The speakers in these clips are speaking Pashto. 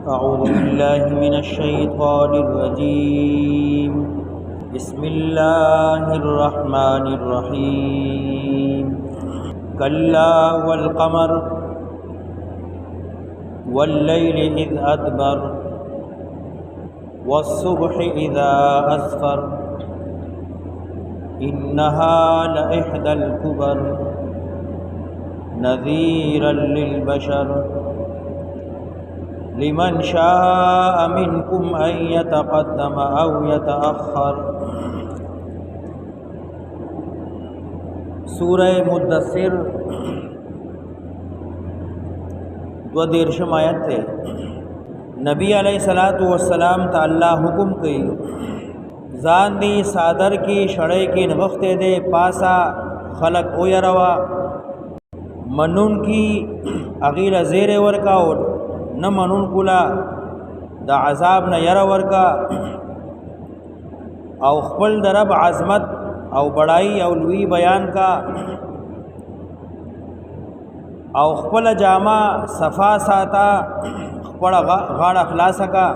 أعوذ بالله من الشيطان الرجيم بسم الله الرحمن الرحيم كلا والقمر والليل إذ أدبر والصبح إذا أسفر إنها لإحدى الكبر نذيرا للبشر لمن شاء منكم أن يتقدم أو يتأخر سورہ مدثر 2 آیت تے نبی علیہ الصلوۃ والسلام ته الله حکم کوي ځان دی صادر کی شړې کی نغخته دے پاسا خلق او يروا منون کی اغیل زیر ورکا او نه منون کولا د عذاب نه ير ورکا او خپل درب عظمت او بڑائی او لوی بیان کا او خپل جامه صفا ساتا خپل غاړه خلاص کا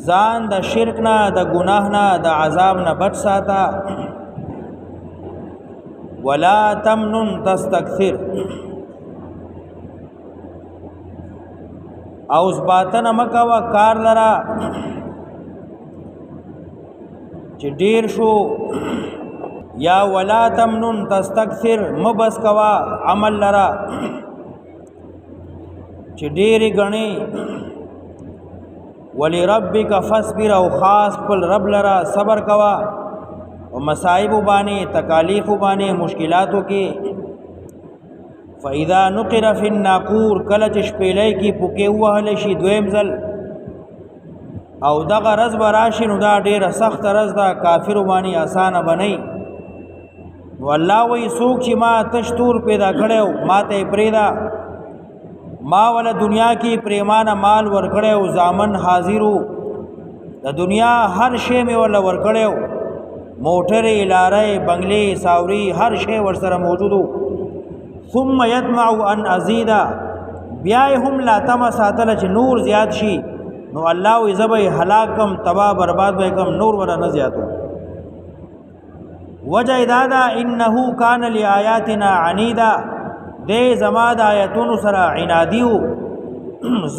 ځان د شرک نه د ګناه نه د عذاب نه بچ ساتا ولا تمنن تستكثر او زباتن مکوا کار لرا چې ډیر شو یا ولا تمنن تستكثر مبس کوا عمل لرا چې ډیر غني ولربک فاصبر او خاص کل رب لرا صبر کوا او مصائب باندې تکالیف باندې مشکلاتو کې فاذا نقر في الناقور کله چې شپېلې کې پوکې وهل شي دویم ځل او دغه رز براشي نو دا ډیره سخت رز دا کافر باندې آسان بنئ نو الله وی سوک چې ما تشتور پیدا کړو ماته پریدا ما ول دنیا کې پریمانه مال ورکړو زامن حاضرو د دنیا هر شی می ول ورکړو موټر لارې بنگلې ساوري هر شی ورسره موجودو ثم يطمع ان ازيد بیا هم لا تم ساتل چې نور زیات شي نو الله وي زبې هلاکم تباہ برباد وکم نور ور نه زیاتو وجه دادا انه کان لآیاتنا عنیدا دې زما د آیاتونو سره عنادیو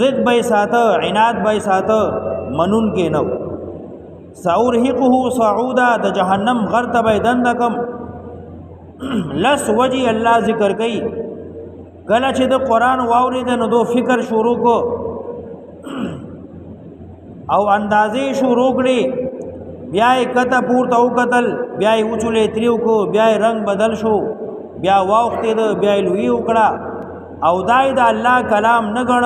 ضد به ساته عناد به ساته منون کې نو ساورهقه صعودا د جهنم غرت به دندکم لس وجی الله ذکر کوي کله چې د قران واورید نو دو فکر شروع کو او اندازې شروع کړي بیا کته پورته او قتل بیا اوچولې تریو کو بیا رنگ بدل شو بیا واوخته د بیا لوی وکړه او دای د الله کلام نه غړ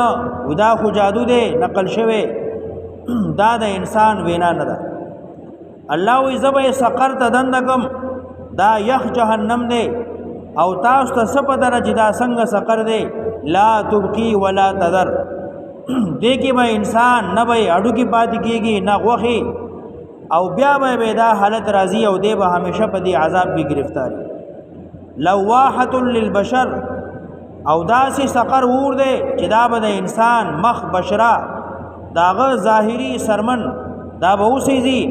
ودا خو جادو دی نقل شوه دا د انسان وینا نه ده الله وی زبې سقر تدندکم دا یخ جهنم دی او تاسو ته سپ درجه دا څنګه سقر دی لا تبقي ولا تذر دې کې به انسان نه به اډو کې پاتې کیږي نه غوخي او بیا به دا حالت راضی او دی به همیشه په دې عذاب کې گرفتاری لواحه للبشر او داسې سقر ور دی چې دا به د انسان مخ بشرا داغه ظاهری سرمن دا به اوسېږي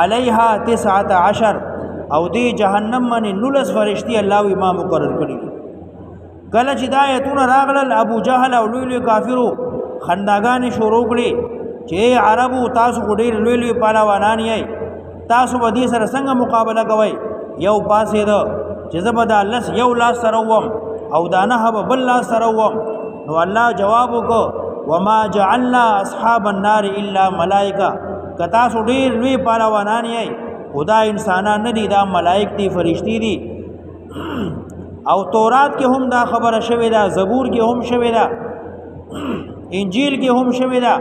علیها 19 او دی جهنم باندې نولس فرشتي الله امام مقرر کړی کله چې دایتونه راغلل ابو جهل او لوی لوی کافرو خنداګانې شروع کړي چې عربو تاسو ډېر لوی لوی پهلوانان یې تاسو به دې سره څنګه مقابله کوئ یو پاسې ده چې زبدا لس یو لاس سره وم او دانه به بل لاس سره وم نو الله جواب وکړو وما جعلنا اصحاب النار الا ملائکه کتا سو ډېر لوی پهلوانان یې خدا انسانان نه دي دا ملائک دي فرشتي دي او تورات کې هم دا خبره شوې ده زبور کې هم شوې ده انجیل کې هم شوې ده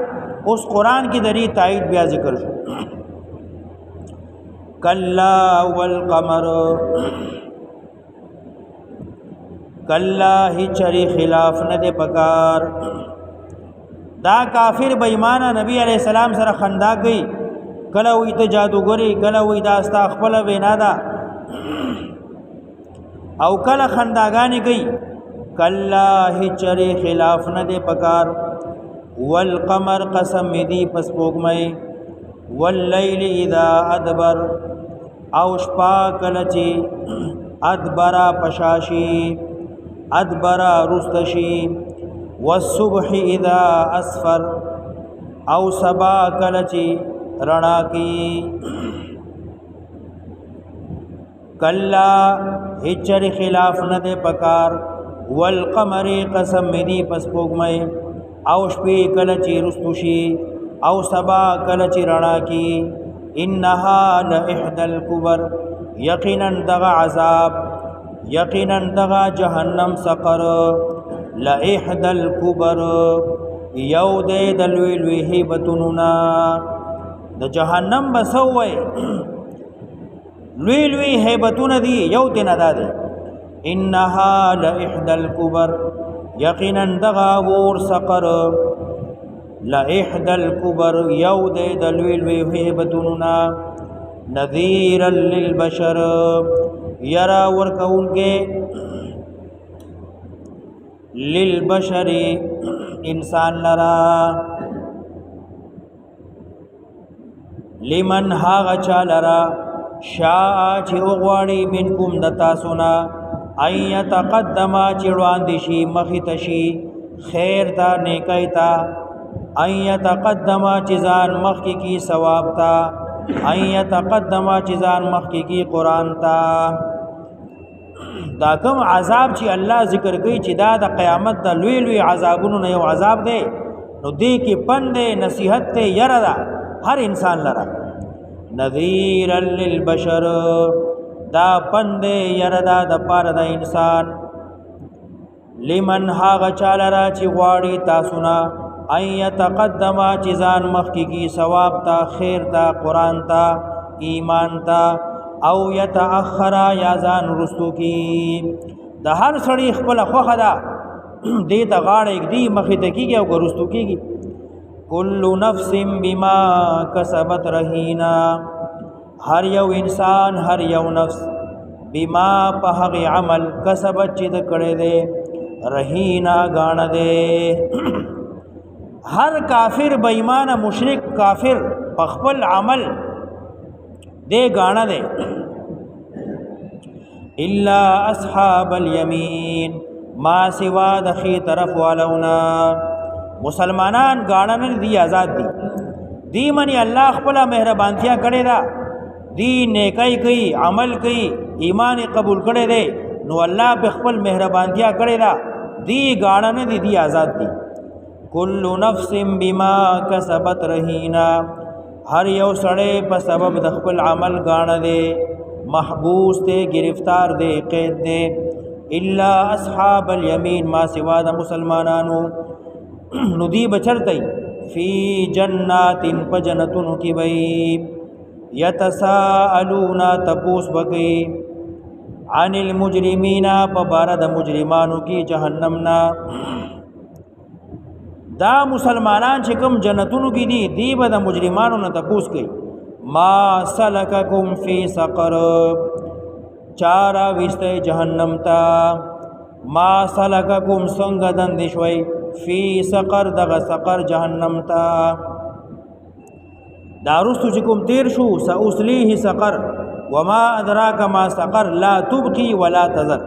اوس قران کې دری تایید بیا ذکر شو کلا والقمر کلا هچری خلاف نه ده پکار دا کافر بې ایمان نبی علیہ السلام سره خندا کوي کله وې ته جادوګری کله وې دا استا خپل وینا ده او کله خنداګانی کوي کلا هچری خلاف نه دے پکار والقمر قسم می دی پس پوگمئی واللیل اذا ادبر او شپا کلچی ادبرا پشاشی ادبرا رستشی والصبح اذا اسفر او سبا کلچی رڼا کی کلا هچر خلاف نه ده پکار والقمر قسم می دی پس پوگمئی او شپې کله چې رستو شي او سبا کله چې رڼا کی انها لاحدى الكبر یقینا دغه عذاب یقینا دغه جهنم سقر لاحدى الكبر یو دې د لوی لوی هیبتوننا د جهنم بسوي لوی لوی هیبتون دی یو دې نه ده انها لاحدى الكبر یقینا دغا ور سقر لاحدى الكبر یو دې د لوی لوی هیبتوننا نذیرا للبشر یرا ورکونکه للبشر انسان لرا لمن هاغ چالرا شاء چې وغواړي منکم دتا سنا اي تقدما چړوان دي شي مخې تشي خیر تا نیکای تا اي تقدما چزان مخې کی ثواب تا اي تقدما چزان مخې کی قران تا دا کوم عذاب چې الله ذکر کوي چې دا د قیامت د لوی لوی عذابونو نه یو عذاب دی نو دې کې پند نصیحت ته یره دا هر انسان لره نذیرا للبشر دا پند یردا د پار د انسان لمن هاغ چالرا چې غواړي تاسو نه اي تقدما چې ځان مخکې کی ثواب تا خیر تا قران تا ایمان تا او يتاخر یا ځان رستو کی د هر سړی خپل خوخه ده دې ته غاړه دی مخې ته کیږي او ورستو کیږي کل نفس بما کسبت رهینا هر یو انسان هر یو نفس بما په هغه عمل کسبت چې د کړه دے رهینا غاڼ دے هر کافر بے ایمان مشرک کافر په خپل عمل دے غاڼ دے الا اصحاب الیمین ما سوا د خي طرف والونا مسلمانان غاڼ نه دی آزاد دي دی منی الله خپل مهربانتیا کړي دا دی نیکای کوي عمل کوي ایمان قبول کړي دي نو الله په خپل مهربانتیا کړي دا دی غاڼ نه دی آزاد دي کل نفس بما کسبت رهینا هر یو سړی په سبب د خپل عمل غاڼ دي محبوس ته گرفتار دي قید دي الا اصحاب الیمین ما سوا د مسلمانانو ندی بچرتی فی جنات پجنتن کی بئی یتساءلون تپوس بکی عن المجرمین پبارد مجرمانو کی جہنمنا دا مسلمانان چکم جنتونو کی دی با دا مجرمانو نا تپوس کی ما سلککم فی سقر چارا وسته جهنم تا ما سلککم څنګه دندشوي فی سقر دغه سقر جهنم تا دارستو چې کوم تیر شو ساصلیه سقر وما ادراک ما سقر لا تبقي ولا تذر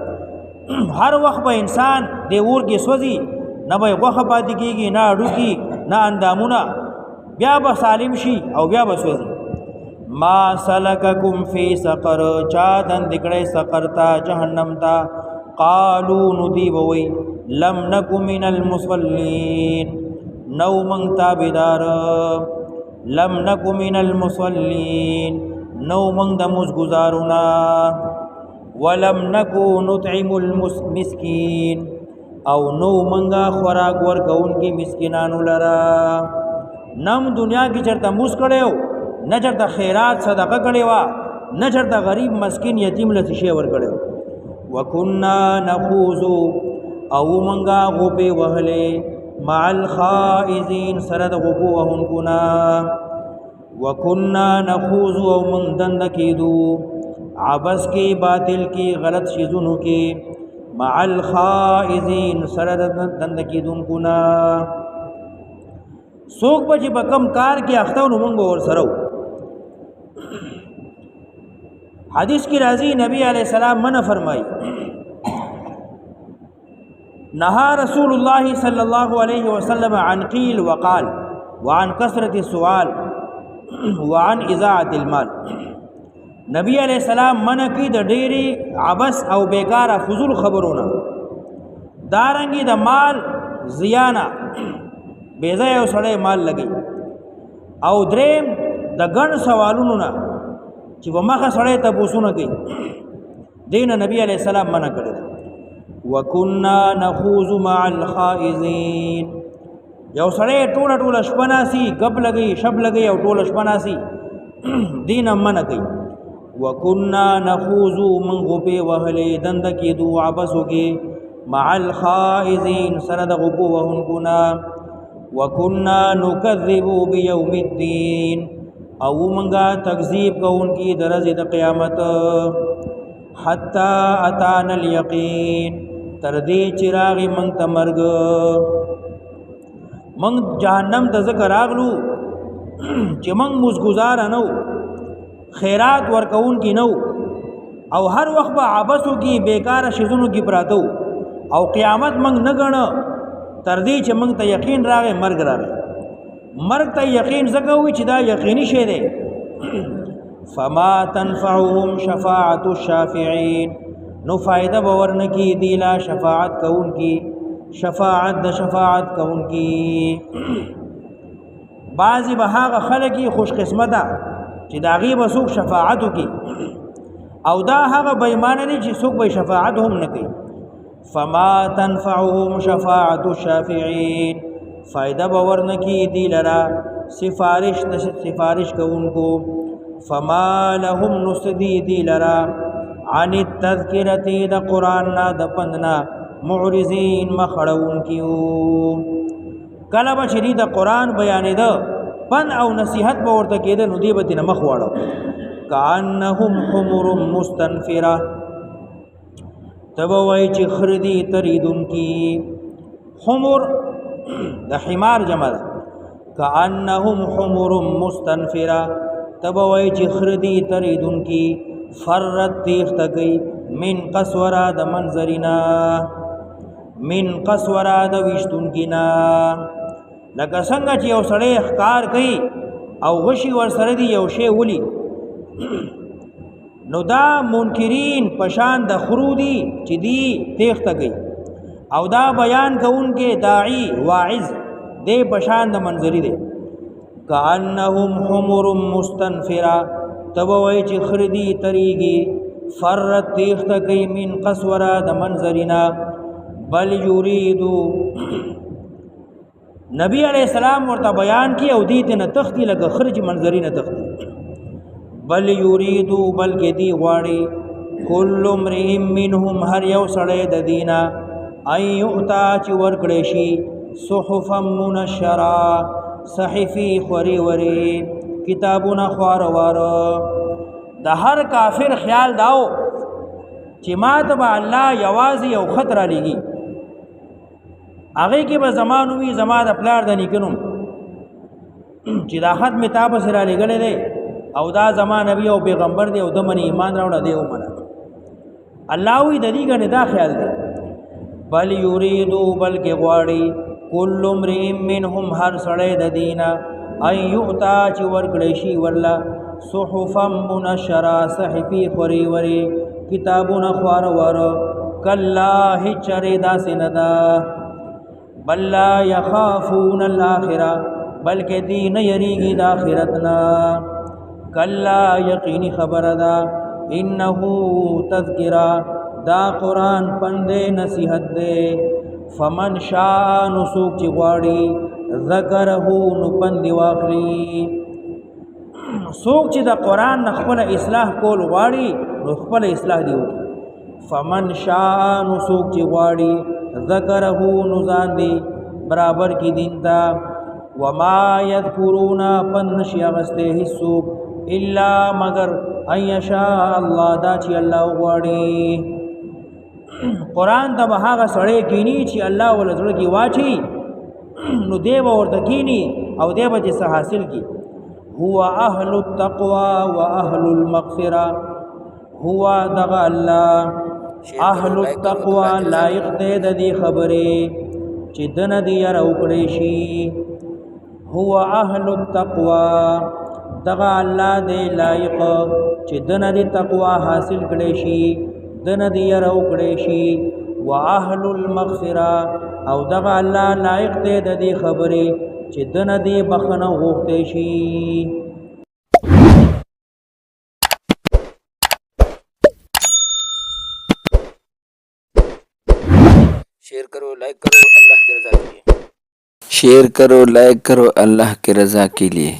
هر وخت به انسان دی ور کې سوځي نه به غوخه پاتې کیږي نه اډو کی نه اندامونه بیا به سالم شي او بیا به سوځي ما سلککم فی سقر چا دن دکړې سقر تا جهنم تا قالوا ندیبوی لم نکو من المصلین نو من تابدار لم نکو من المصلین نو من دموز گزارونا ولم نکو نطعم المسکین او نو منگا خوراک ورکون کی مسکنانو لرا نم دنیا کی چرتا موس کڑے ہو نہ چرتا خیرات صدقہ کڑے وا نہ چرتا غریب مسکین یتیم لسی ور کڑے ہو وکنا نخوض او منگا غوپے وہلے مع الخائزین سرد غوپو وہنکنا وکنا نخوض او من دند کیدو عبس کی باطل کی غلط شیزونو کی مع الخائزین سرد دند کیدون کنا څوک به چې په کم کار کې اخته نو موږ به ورسره وو. حدیث کی راضی نبی علیہ السلام منع فرمائی نہا رسول اللہ صلی اللہ علیہ وسلم عن قیل وقال وعن کثرت السؤال وعن اضاعت المال. نبی علیہ السلام منع کی د ډیری عبس او بیکار فضول خبرونه دارنګي د مال زیانا بیځای او سړی مال لګي او دریم د ګڼ سوالونو نه چې په مخه سړی ته پوښتنه کوي دین نبی علیہ السلام منع کړی. وکنا نخوض مع الخائزین یو سړی ټوله شپناسي غب لګي شب لګي او ټوله شپناسي دین منع کوي. وکنا نخوض من غبه وهلې دند کې دو عبسو کې مع الخائزین سره د غبو وهونکو نا. وکنا نکذب بیوم الدین او منگا تکذیب کون کی درز د قیامت حتی اتان الیقین تردی چراغی منگ تمرگ منگ جہنم تا ذکر آگلو چی منگ مزگزار نو خیرات ورکون کی نو او ہر وقت با عبسو کی بیکار شزنو کی پراتو او قیامت منگ نگن تردی چی منگ تا یقین راگے مرگ راگے مرگ ته یقین زکوي چې دا یقیني شی دی. فما تنفعهم شفاعت الشافعین نو فائدہ باور نه کی دی لا شفاعت کون کی شفاعت د شفاعت کون کی. بعضی به هغه خلک خوش قسمته چې دا غي به څوک شفاعت کی او دا هغه بېمانه دي چې څوک به شفاعت هم نه کوي. فما تنفعهم شفاعت الشافعین فائدہ باور نہ کی دی لرا سفارش کو ان کو. فما لهم نسدی دی لرا عن التذکرتی دا قرآن نا دا پندنا معرضین مخڑون کیو. کلا بچری دا قرآن بیانی دا پن او نصیحت باورتا کی دا ندیبتی نمخ وارو. کانهم حمر مستنفرہ تبوائی چی خردی تریدن کی. حمر د حمار جمع ده. کانهم حمر مستنفرہ تبوی چې خردی تریدن کی فرت تیخت گئی من قسورا د منظرنا من قسورا د وشتون کینا. لکه څنګه چې یو سړی ښکار کوي او غشي ور سره دی یو شی ولي نو دا منکرین پشان د خرودی چې دی تیخت گئی او دا بیان کوونکې داعی واعظ دې بشان د منظری دي. کانهم حمر مستنفرہ تبوی چې خردی تریږي فرت تیخت کوي من قسورا د منظرنا بل یریدو. نبی علیہ السلام ورته بیان کی او دې ته نه تختی لګه خرج منظری نه تختی. بل یریدو بلکې دی غواړي کل امرئ منهم هر یو سړی د دینا ایوتا چې ورکړې شي صحفا منشرا صحیفی خوری وری کتابونه خوار وار. د هر کافر خیال داو چې ما ته به الله یوازې یو خطر لګي هغه کې به زمانو وی زما د پلار د نیکنم چې دا خط می تاسو سره لګلې دی او دا زما نبی او پیغمبر دی او د من ایمان راوړه دی او منه الله وی د دې کنه دا خیال دی. بل یریدو بلکې غواړي کل امرئ منهم هر سړی د دینا ایوتا چې ورکړې شي ورلا صحفا منشرا صحیفی خوری وری کتابونه خوار وار. کلا هچره دا سندا بل لا یخافون الاخره بلکې دین یریږي د آخرتنا. کلا یقینی خبر دا انه تذکرہ دا قرآن پندے نصیحت دے. فمن شاء نسوک چی غواړي ذکرہو نپند واخلی. سوک چی دا قرآن نخپل اصلاح کول غواړي نخپل اصلاح دیو. فمن شاء نسوک چی غواړي ذکرہو نزان دی برابر کی دین تا. وما یذکرون پند نشی اغستے حسوک الا مگر ان یشاء اللہ دا چی اللہ غواړي. قرآن ته به هغه سړی کینی چې الله ول زړه کې واچي نو دی به ورته کینی او دی به چې څه حاصل کی هو اهل التقوى واهل المغفره هو دغه الله اهل التقوى لایق دی د دې خبرې چې دنه دی راوکړې شي هو اهل التقوى دغه الله دی لایق چې دنه دی تقوا حاصل کړي شي دنه دی راوکړې شي واهل المغفره او دغه الله لایق دی د دې خبرې چې دنه دی بخنه غوښتې شي शेयर करो लाइक करो अल्लाह की रज़ा के लिए शेयर करो लाइक करो अल्लाह की रज़ा के लिए